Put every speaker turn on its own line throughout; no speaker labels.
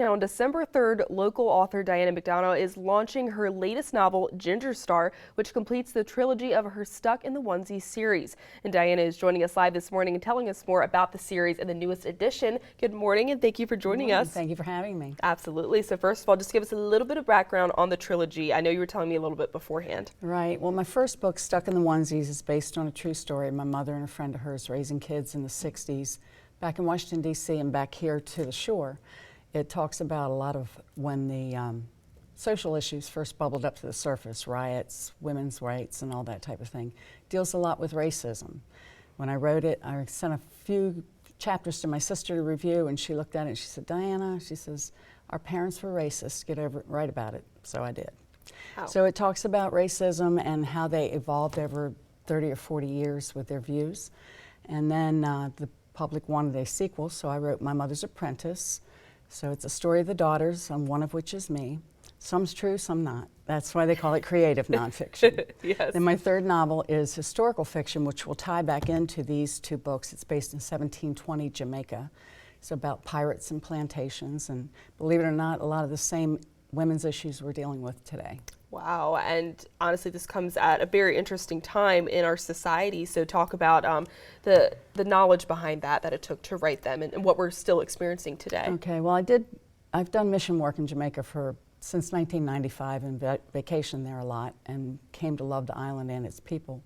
Now, on December 3rd, local author Diana McDonough is launching her latest novel, Ginger Star, which completes the trilogy of her Stuck in the Onesie series. And Diana is joining us live this morning and telling us more about the series and the newest edition. Good morning, and thank you for joining us.
Thank you for having me.
Absolutely. So first of all, just give us a little bit of background on the trilogy. I know you were telling me a little bit beforehand.
Right. Well, my first book, Stuck in the Onesies, is based on a true story. My mother and a friend of hers raising kids in the 60s back in Washington, D.C. and back here to the shore. It talks about a lot of when the social issues first bubbled up to the surface, riots, women's rights, and all that type of thing. Deals a lot with racism. When I wrote it, I sent a few chapters to my sister to review, and she looked at it and she said, Diana, she says, our parents were racist, get over it, write about it. So I did.
Oh.
So it talks about racism and how they evolved over 30 or 40 years with their views. And then the public wanted a sequel, so I wrote My Mother's Apprentice. So it's a story of the daughters, one of which is me. Some's true, some not. That's why they call it creative nonfiction.
Yes.
Then my third novel is historical fiction, which will tie back into these two books. It's based in 1720 Jamaica. It's about pirates and plantations, and believe it or not, a lot of the same women's issues we're dealing with today.
Wow, and honestly, this comes at a very interesting time in our society. So talk about the knowledge behind that it took to write them and what we're still experiencing today.
Okay, well, I've done mission work in Jamaica since 1995 and vacationed there a lot and came to love the island and its people.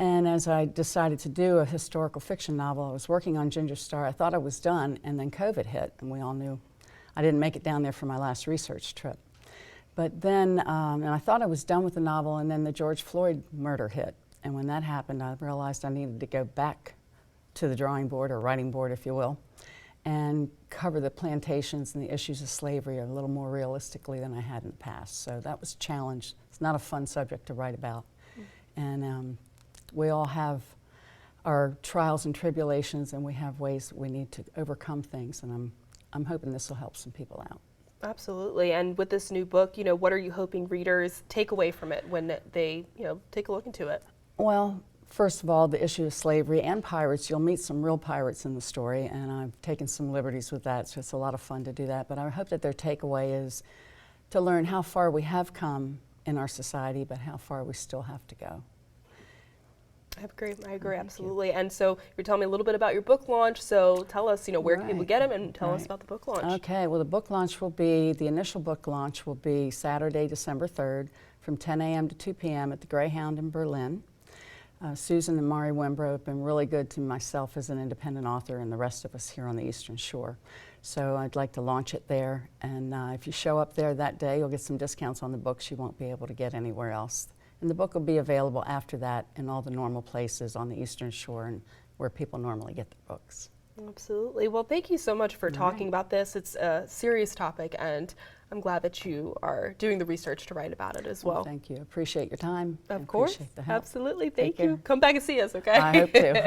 And as I decided to do a historical fiction novel, I was working on Ginger Star. I thought I was done, and then COVID hit, and we all knew I didn't make it down there for my last research trip. But then, and I thought I was done with the novel, and then the George Floyd murder hit. And when that happened, I realized I needed to go back to the drawing board, or writing board, if you will, and cover the plantations and the issues of slavery a little more realistically than I had in the past. So that was a challenge. It's not a fun subject to write about. And we all have our trials and tribulations, and we have ways that we need to overcome things. And I'm hoping this will help some people out.
Absolutely. And with this new book, what are you hoping readers take away from it when they, take a look into it?
Well, first of all, the issue of slavery and pirates. You'll meet some real pirates in the story, and I've taken some liberties with that, so it's a lot of fun to do that. But I hope that their takeaway is to learn how far we have come in our society, but how far we still have to go.
I agree, absolutely. And so you're telling me a little bit about your book launch, so tell us, where can people get them, and tell us about the book launch.
Okay, well, the initial book launch will be Saturday, December 3rd from 10 a.m. to 2 p.m. at the Greyhound in Berlin. Susan and Mari Wembrough have been really good to myself as an independent author and the rest of us here on the Eastern Shore. So I'd like to launch it there, and if you show up there that day, you'll get some discounts on the books you won't be able to get anywhere else. And the book will be available after that in all the normal places on the Eastern Shore and where people normally get their books.
Absolutely. Well, thank you so much for talking about this. It's a serious topic, and I'm glad that you are doing the research to write about it as well.
Thank you. Appreciate your time.
Of course.
Appreciate the help.
Absolutely. Thank you. Come back and see us, okay?
I hope to.